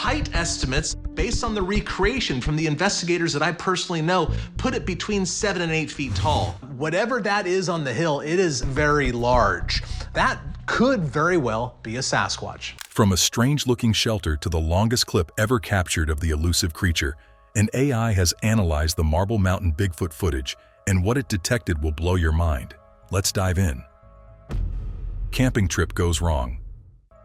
Height estimates, based on the recreation from the investigators that I personally know, put it between 7 and 8 feet tall. Whatever that is on the hill, it is very large. That could very well be a Sasquatch. From a strange-looking shelter to the longest clip ever captured of the elusive creature, an AI has analyzed the Marble Mountain Bigfoot footage, and what it detected will blow your mind. Let's dive in. Camping trip goes wrong.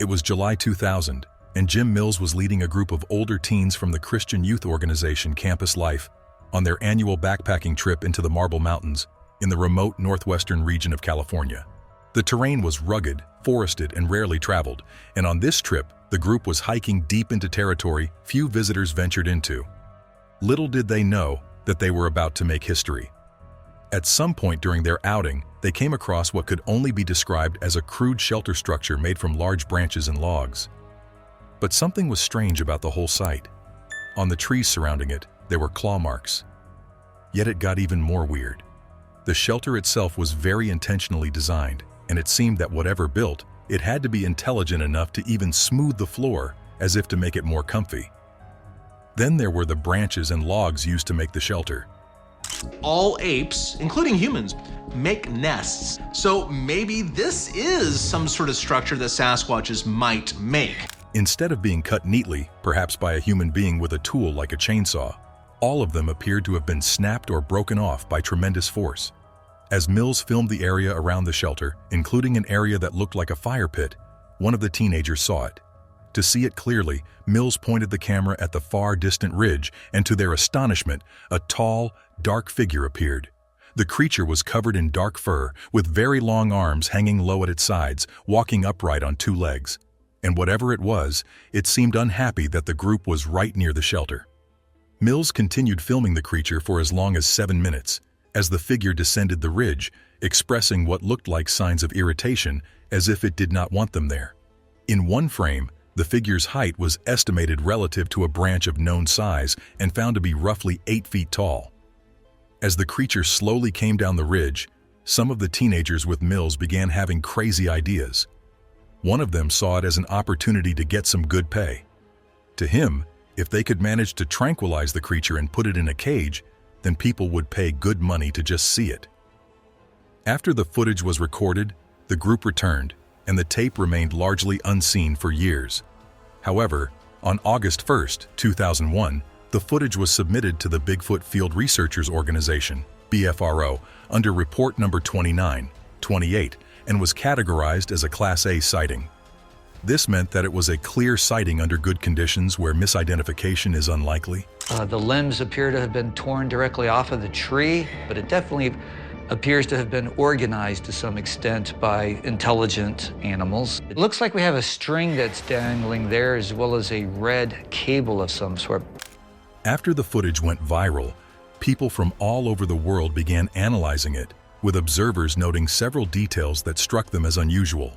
It was July 2000, and Jim Mills was leading a group of older teens from the Christian youth organization Campus Life on their annual backpacking trip into the Marble Mountains in the remote northwestern region of California. The terrain was rugged, forested, and rarely traveled, and on this trip, the group was hiking deep into territory few visitors ventured into. Little did they know that they were about to make history. At some point during their outing, they came across what could only be described as a crude shelter structure made from large branches and logs. But something was strange about the whole site. On the trees surrounding it, there were claw marks. Yet it got even more weird. The shelter itself was very intentionally designed, and it seemed that whatever built, it had to be intelligent enough to even smooth the floor as if to make it more comfy. Then there were the branches and logs used to make the shelter. All apes, including humans, make nests. So maybe this is some sort of structure that Sasquatches might make. Instead of being cut neatly, perhaps by a human being with a tool like a chainsaw, all of them appeared to have been snapped or broken off by tremendous force. As Mills filmed the area around the shelter, including an area that looked like a fire pit, one of the teenagers saw it. To see it clearly, Mills pointed the camera at the far distant ridge, and to their astonishment, a tall, dark figure appeared. The creature was covered in dark fur, with very long arms hanging low at its sides, walking upright on 2 legs. And whatever it was, it seemed unhappy that the group was right near the shelter. Mills continued filming the creature for as long as 7 minutes, as the figure descended the ridge, expressing what looked like signs of irritation, as if it did not want them there. In one frame, the figure's height was estimated relative to a branch of known size and found to be roughly 8 feet tall. As the creature slowly came down the ridge, some of the teenagers with Mills began having crazy ideas. One of them saw it as an opportunity to get some good pay. To him, if they could manage to tranquilize the creature and put it in a cage, then people would pay good money to just see it. After the footage was recorded, the group returned, and the tape remained largely unseen for years. However, on August 1, 2001, the footage was submitted to the Bigfoot Field Researchers Organization, BFRO, under report number 2928 and was categorized as a Class A sighting. This meant that it was a clear sighting under good conditions where misidentification is unlikely. The limbs appear to have been torn directly off of the tree, but it definitely appears to have been organized to some extent by intelligent animals. It looks like we have a string that's dangling there as well as a red cable of some sort. After the footage went viral, people from all over the world began analyzing it, with observers noting several details that struck them as unusual.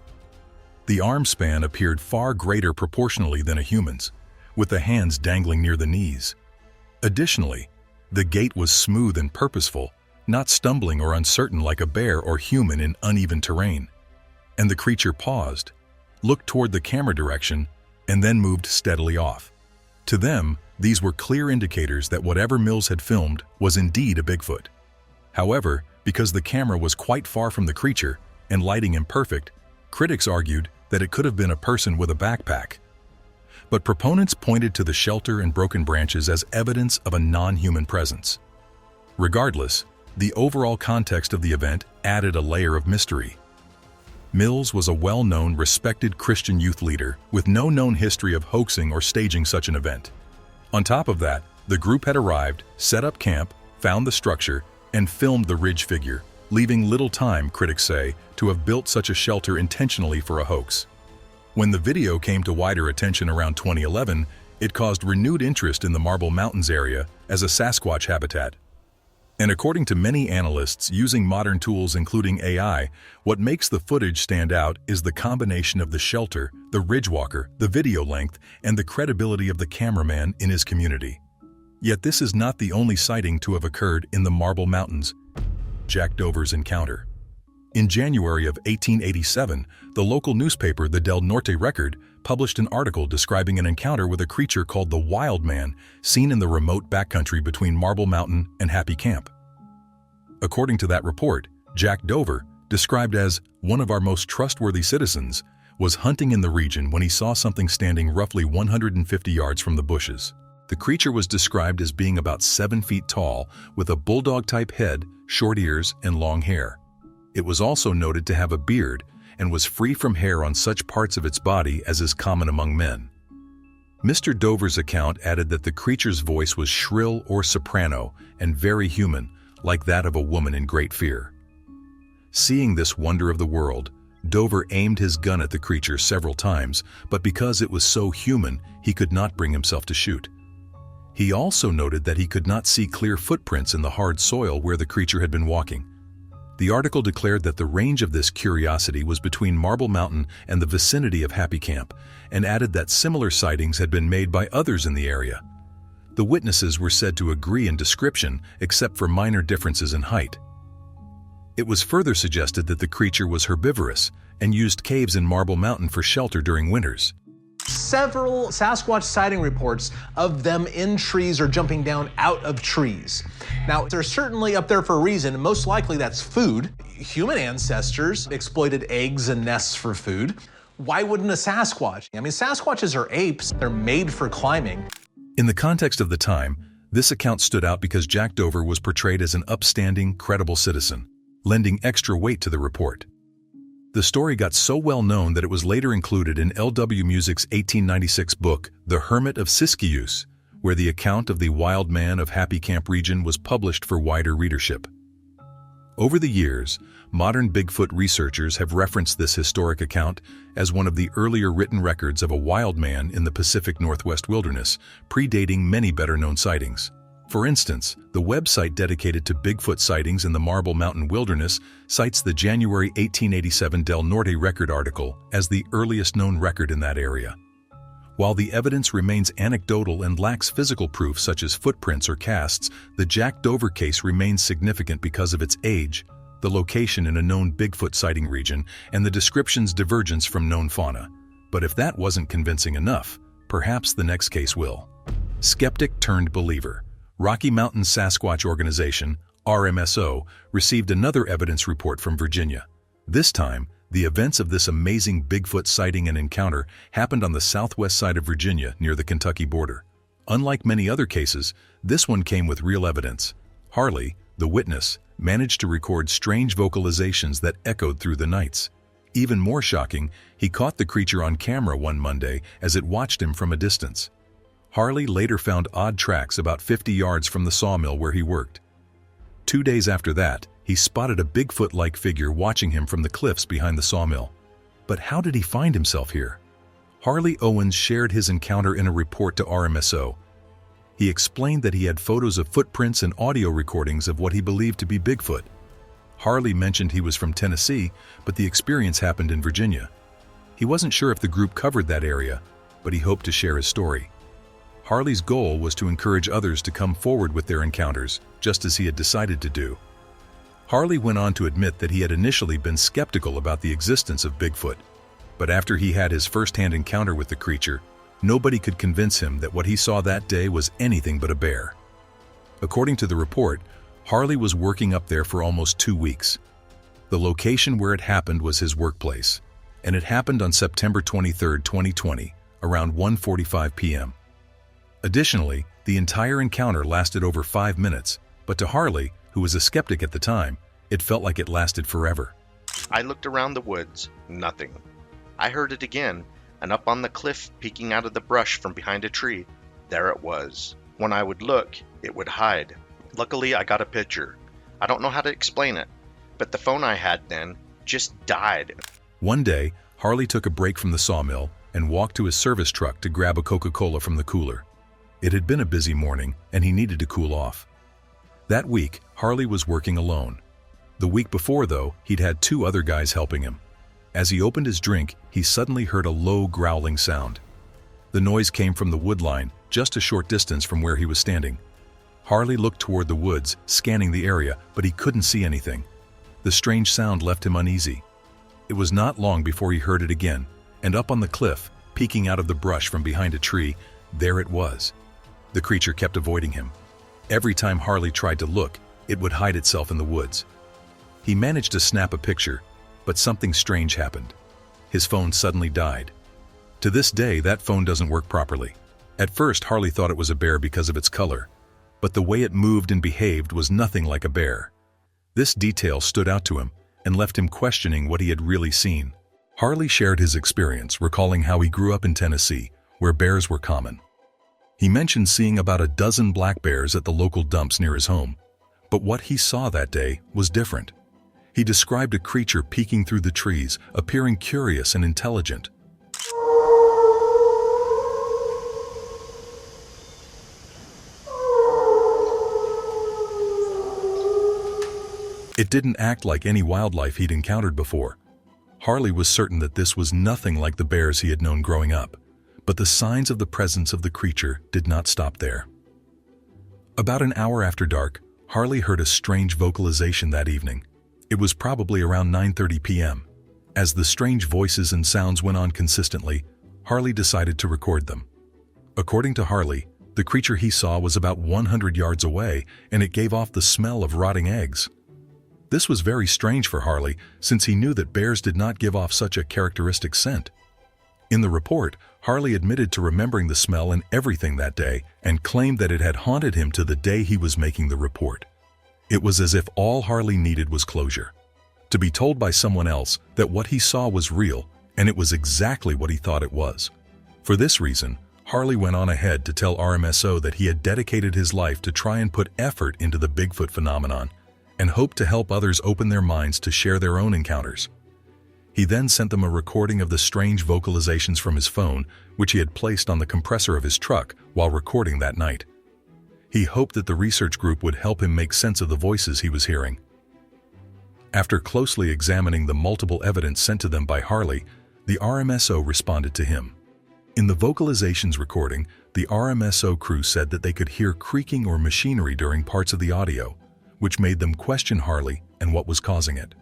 The arm span appeared far greater proportionally than a human's, with the hands dangling near the knees. Additionally, the gait was smooth and purposeful, not stumbling or uncertain like a bear or human in uneven terrain. And the creature paused, looked toward the camera direction, and then moved steadily off. To them, these were clear indicators that whatever Mills had filmed was indeed a Bigfoot. However, because the camera was quite far from the creature and lighting imperfect, critics argued that it could have been a person with a backpack. But proponents pointed to the shelter and broken branches as evidence of a non-human presence. Regardless, the overall context of the event added a layer of mystery. Mills was a well-known, respected Christian youth leader with no known history of hoaxing or staging such an event. On top of that, the group had arrived, set up camp, found the structure, and filmed the ridge figure, leaving little time, critics say, to have built such a shelter intentionally for a hoax. When the video came to wider attention around 2011, it caused renewed interest in the Marble Mountains area as a Sasquatch habitat. And according to many analysts using modern tools including AI, what makes the footage stand out is the combination of the shelter, the ridgewalker, the video length, and the credibility of the cameraman in his community. Yet this is not the only sighting to have occurred in the Marble Mountains. Jack Dover's encounter. In January of 1887, the local newspaper, the Del Norte Record, published an article describing an encounter with a creature called the Wild Man seen in the remote backcountry between Marble Mountain and Happy Camp. According to that report, Jack Dover, described as one of our most trustworthy citizens, was hunting in the region when he saw something standing roughly 150 yards from the bushes. The creature was described as being about 7 feet tall, with a bulldog-type head, short ears, and long hair. It was also noted to have a beard and was free from hair on such parts of its body as is common among men. Mr. Dover's account added that the creature's voice was shrill or soprano and very human, like that of a woman in great fear. Seeing this wonder of the world, Dover aimed his gun at the creature several times, but because it was so human, he could not bring himself to shoot. He also noted that he could not see clear footprints in the hard soil where the creature had been walking. The article declared that the range of this curiosity was between Marble Mountain and the vicinity of Happy Camp, and added that similar sightings had been made by others in the area. The witnesses were said to agree in description, except for minor differences in height. It was further suggested that the creature was herbivorous and used caves in Marble Mountain for shelter during winters. Several Sasquatch sighting reports of them in trees or jumping down out of trees. Now, they're certainly up there for a reason, and most likely that's food. Human ancestors exploited eggs and nests for food. Why wouldn't a Sasquatch? I mean, Sasquatches are apes. They're made for climbing. In the context of the time, this account stood out because Jack Dover was portrayed as an upstanding, credible citizen, lending extra weight to the report. The story got so well known that it was later included in L.W. Music's 1896 book, The Hermit of Siskiyous, where the account of the Wild Man of Happy Camp region was published for wider readership. Over the years, modern Bigfoot researchers have referenced this historic account as one of the earlier written records of a wild man in the Pacific Northwest wilderness, predating many better-known sightings. For instance, the website dedicated to Bigfoot sightings in the Marble Mountain Wilderness cites the January 1887 Del Norte record article as the earliest known record in that area. While the evidence remains anecdotal and lacks physical proof such as footprints or casts, the Jack Dover case remains significant because of its age, the location in a known Bigfoot sighting region, and the description's divergence from known fauna. But if that wasn't convincing enough, perhaps the next case will. Skeptic turned believer. Rocky Mountain Sasquatch Organization, RMSO, received another evidence report from Virginia. This time, the events of this amazing Bigfoot sighting and encounter happened on the southwest side of Virginia near the Kentucky border. Unlike many other cases, this one came with real evidence. Harley, the witness, managed to record strange vocalizations that echoed through the nights. Even more shocking, he caught the creature on camera one Monday as it watched him from a distance. Harley later found odd tracks about 50 yards from the sawmill where he worked. 2 days after that, he spotted a Bigfoot-like figure watching him from the cliffs behind the sawmill. But how did he find himself here? Harley Owens shared his encounter in a report to RMSO. He explained that he had photos of footprints and audio recordings of what he believed to be Bigfoot. Harley mentioned he was from Tennessee, but the experience happened in Virginia. He wasn't sure if the group covered that area, but he hoped to share his story. Harley's goal was to encourage others to come forward with their encounters, just as he had decided to do. Harley went on to admit that he had initially been skeptical about the existence of Bigfoot, but after he had his first-hand encounter with the creature, nobody could convince him that what he saw that day was anything but a bear. According to the report, Harley was working up there for almost 2 weeks. The location where it happened was his workplace, and it happened on September 23, 2020, around 1:45 p.m. Additionally, the entire encounter lasted over 5 minutes, but to Harley, who was a skeptic at the time, it felt like it lasted forever. I looked around the woods, nothing. I heard it again, and up on the cliff peeking out of the brush from behind a tree, there it was. When I would look, it would hide. Luckily, I got a picture. I don't know how to explain it, but the phone I had then just died. One day, Harley took a break from the sawmill and walked to his service truck to grab a Coca-Cola from the cooler. It had been a busy morning, and he needed to cool off. That week, Harley was working alone. The week before, though, he'd had 2 other guys helping him. As he opened his drink, he suddenly heard a low growling sound. The noise came from the wood line, just a short distance from where he was standing. Harley looked toward the woods, scanning the area, but he couldn't see anything. The strange sound left him uneasy. It was not long before he heard it again, and up on the cliff, peeking out of the brush from behind a tree, there it was. The creature kept avoiding him. Every time Harley tried to look, it would hide itself in the woods. He managed to snap a picture, but something strange happened. His phone suddenly died. To this day, that phone doesn't work properly. At first, Harley thought it was a bear because of its color, but the way it moved and behaved was nothing like a bear. This detail stood out to him and left him questioning what he had really seen. Harley shared his experience, recalling how he grew up in Tennessee, where bears were common. He mentioned seeing about a dozen black bears at the local dumps near his home, but what he saw that day was different. He described a creature peeking through the trees, appearing curious and intelligent. It didn't act like any wildlife he'd encountered before. Harley was certain that this was nothing like the bears he had known growing up, but the signs of the presence of the creature did not stop there. About an hour after dark, Harley heard a strange vocalization that evening. It was probably around 9:30 p.m. As the strange voices and sounds went on consistently, Harley decided to record them. According to Harley, the creature he saw was about 100 yards away, and it gave off the smell of rotting eggs. This was very strange for Harley, since he knew that bears did not give off such a characteristic scent. In the report, Harley admitted to remembering the smell and everything that day and claimed that it had haunted him to the day he was making the report. It was as if all Harley needed was closure. To be told by someone else that what he saw was real, and it was exactly what he thought it was. For this reason, Harley went on ahead to tell RMSO that he had dedicated his life to try and put effort into the Bigfoot phenomenon, and hoped to help others open their minds to share their own encounters. He then sent them a recording of the strange vocalizations from his phone, which he had placed on the compressor of his truck while recording that night. He hoped that the research group would help him make sense of the voices he was hearing. After closely examining the multiple evidence sent to them by Harley, the RMSO responded to him. In the vocalizations recording, the RMSO crew said that they could hear creaking or machinery during parts of the audio, which made them question Harley and what was causing it.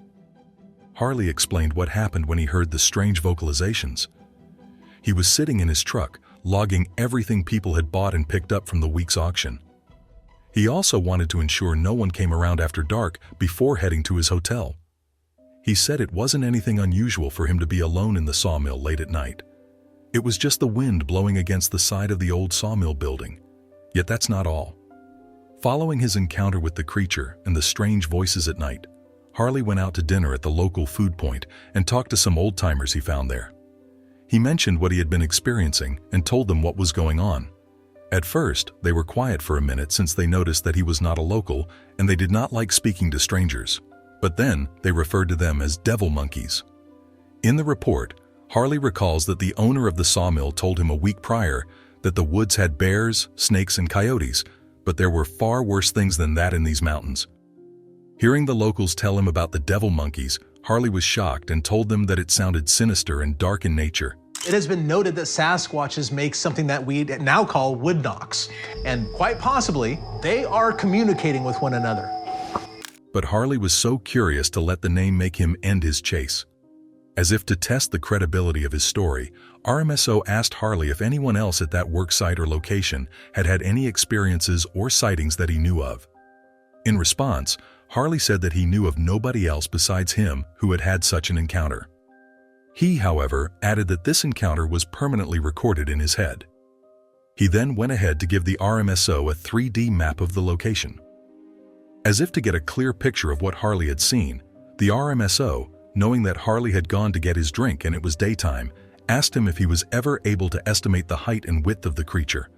Harley explained what happened when he heard the strange vocalizations. He was sitting in his truck, logging everything people had bought and picked up from the week's auction. He also wanted to ensure no one came around after dark before heading to his hotel. He said it wasn't anything unusual for him to be alone in the sawmill late at night. It was just the wind blowing against the side of the old sawmill building. Yet that's not all. Following his encounter with the creature and the strange voices at night, Harley went out to dinner at the local food point and talked to some old-timers he found there. He mentioned what he had been experiencing and told them what was going on. At first, they were quiet for a minute since they noticed that he was not a local and they did not like speaking to strangers. But then, they referred to them as devil monkeys. In the report, Harley recalls that the owner of the sawmill told him a week prior that the woods had bears, snakes, and coyotes, but there were far worse things than that in these mountains. Hearing the locals tell him about the devil monkeys, Harley was shocked and told them that it sounded sinister and dark in nature. It has been noted that Sasquatches make something that we now call wood knocks, and quite possibly, they are communicating with one another. But Harley was so curious to let the name make him end his chase. As if to test the credibility of his story, RMSO asked Harley if anyone else at that worksite or location had had any experiences or sightings that he knew of. In response, Harley said that he knew of nobody else besides him who had had such an encounter. He, however, added that this encounter was permanently recorded in his head. He then went ahead to give the RMSO a 3D map of the location. As if to get a clear picture of what Harley had seen, the RMSO, knowing that Harley had gone to get his drink and it was daytime, asked him if he was ever able to estimate the height and width of the creature.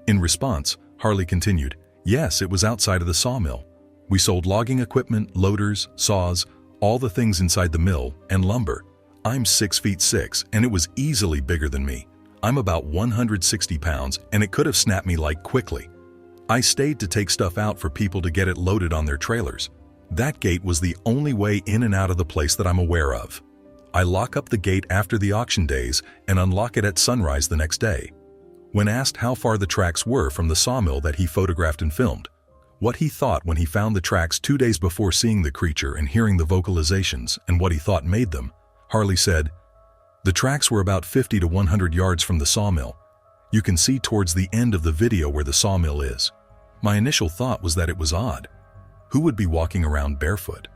In response, Harley continued, "Yes, it was outside of the sawmill. We sold logging equipment, loaders, saws, all the things inside the mill, and lumber. I'm 6'6", and it was easily bigger than me. I'm about 160 pounds, and it could have snapped me like quickly. I stayed to take stuff out for people to get it loaded on their trailers. That gate was the only way in and out of the place that I'm aware of. I lock up the gate after the auction days and unlock it at sunrise the next day." When asked how far the tracks were from the sawmill that he photographed and filmed, what he thought when he found the tracks 2 days before seeing the creature and hearing the vocalizations, and what he thought made them, Harley said, The tracks were about 50 to 100 yards from the sawmill. You can see towards the end of the video where the sawmill is. My initial thought was that it was odd. Who would be walking around barefoot?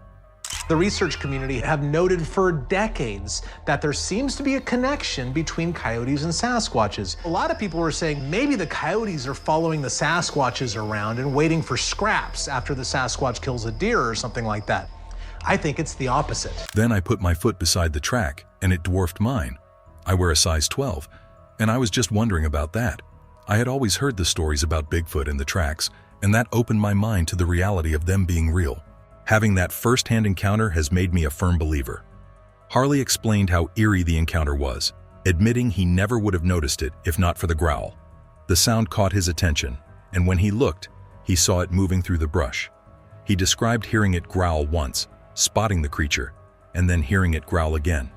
The research community have noted for decades that there seems to be a connection between coyotes and Sasquatches. A lot of people were saying maybe the coyotes are following the Sasquatches around and waiting for scraps after the Sasquatch kills a deer or something like that. I think it's the opposite. Then I put my foot beside the track, and it dwarfed mine. I wear a size 12, and I was just wondering about that. I had always heard the stories about Bigfoot and the tracks, and that opened my mind to the reality of them being real. Having that first-hand encounter has made me a firm believer. Harley explained how eerie the encounter was, admitting he never would have noticed it if not for the growl. The sound caught his attention, and when he looked, he saw it moving through the brush. He described hearing it growl once, spotting the creature, and then hearing it growl again.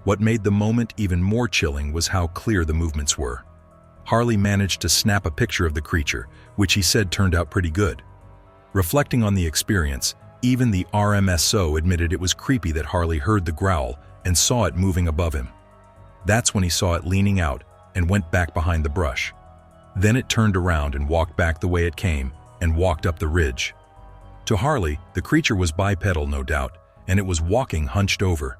What made the moment even more chilling was how clear the movements were. Harley managed to snap a picture of the creature, which he said turned out pretty good. Reflecting on the experience, even the RMSO admitted it was creepy that Harley heard the growl and saw it moving above him. That's when he saw it leaning out and went back behind the brush. Then it turned around and walked back the way it came and walked up the ridge. To Harley, the creature was bipedal, no doubt, and it was walking hunched over.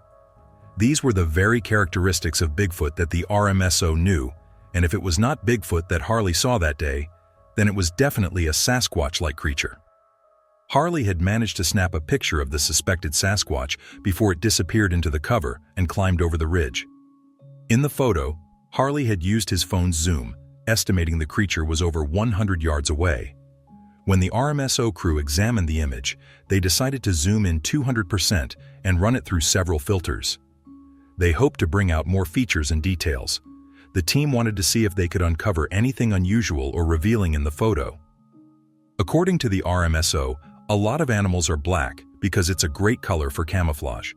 These were the very characteristics of Bigfoot that the RMSO knew, and if it was not Bigfoot that Harley saw that day, then it was definitely a Sasquatch-like creature. Harley had managed to snap a picture of the suspected Sasquatch before it disappeared into the cover and climbed over the ridge. In the photo, Harley had used his phone's zoom, estimating the creature was over 100 yards away. When the RMSO crew examined the image, they decided to zoom in 200% and run it through several filters. They hoped to bring out more features and details. The team wanted to see if they could uncover anything unusual or revealing in the photo. According to the RMSO, a lot of animals are black because it's a great color for camouflage.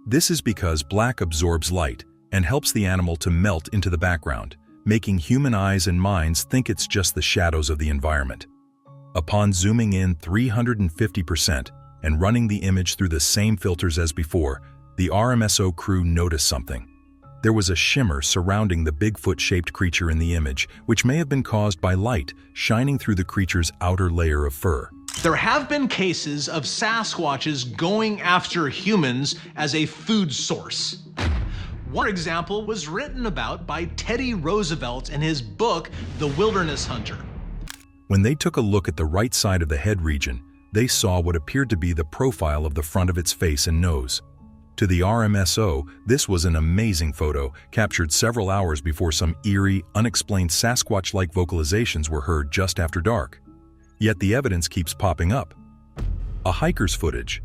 This is because black absorbs light and helps the animal to melt into the background, making human eyes and minds think it's just the shadows of the environment. Upon zooming in 350% and running the image through the same filters as before, the RMSO crew noticed something. There was a shimmer surrounding the Bigfoot-shaped creature in the image, which may have been caused by light shining through the creature's outer layer of fur. There have been cases of Sasquatches going after humans as a food source. One example was written about by Teddy Roosevelt in his book, The Wilderness Hunter. When they took a look at the right side of the head region, they saw what appeared to be the profile of the front of its face and nose. To the RMSO, this was an amazing photo, captured several hours before some eerie, unexplained Sasquatch-like vocalizations were heard just after dark. Yet the evidence keeps popping up. A hiker's footage.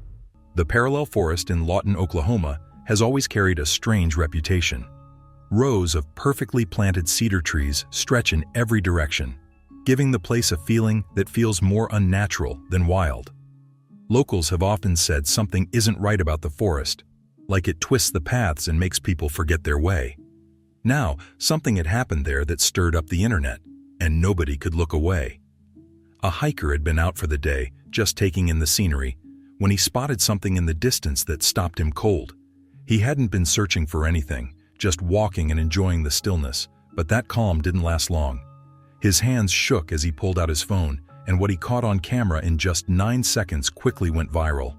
The parallel forest in Lawton, Oklahoma, has always carried a strange reputation. Rows of perfectly planted cedar trees stretch in every direction, giving the place a feeling that feels more unnatural than wild. Locals have often said something isn't right about the forest, like it twists the paths and makes people forget their way. Now, something had happened there that stirred up the internet, and nobody could look away. A hiker had been out for the day, just taking in the scenery, when he spotted something in the distance that stopped him cold. He hadn't been searching for anything, just walking and enjoying the stillness, but that calm didn't last long. His hands shook as he pulled out his phone, and what he caught on camera in just 9 seconds quickly went viral.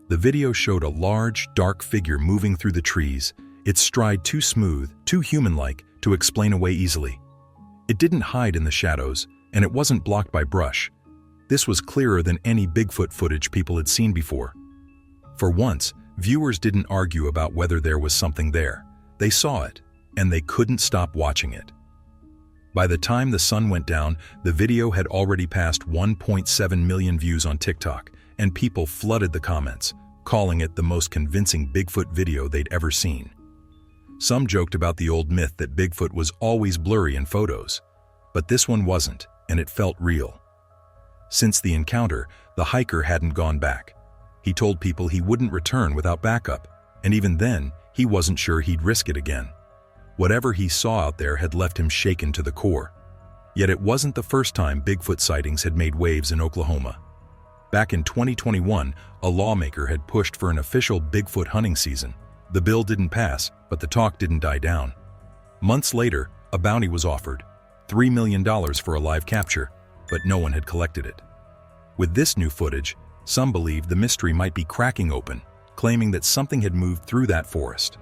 The video showed a large, dark figure moving through the trees, its stride too smooth, too human-like, to explain away easily. It didn't hide in the shadows, and it wasn't blocked by brush. This was clearer than any Bigfoot footage people had seen before. For once, viewers didn't argue about whether there was something there. They saw it, and they couldn't stop watching it. By the time the sun went down, the video had already passed 1.7 million views on TikTok, and people flooded the comments, calling it the most convincing Bigfoot video they'd ever seen. Some joked about the old myth that Bigfoot was always blurry in photos, but this one wasn't, and it felt real. Since the encounter, the hiker hadn't gone back. He told people he wouldn't return without backup, and even then, he wasn't sure he'd risk it again. Whatever he saw out there had left him shaken to the core. Yet it wasn't the first time Bigfoot sightings had made waves in Oklahoma. Back in 2021, a lawmaker had pushed for an official Bigfoot hunting season, The bill didn't pass, but the talk didn't die down. Months later, a bounty was offered, $3 million for a live capture, but no one had collected it. With this new footage, some believed the mystery might be cracking open, claiming that something had moved through that forest.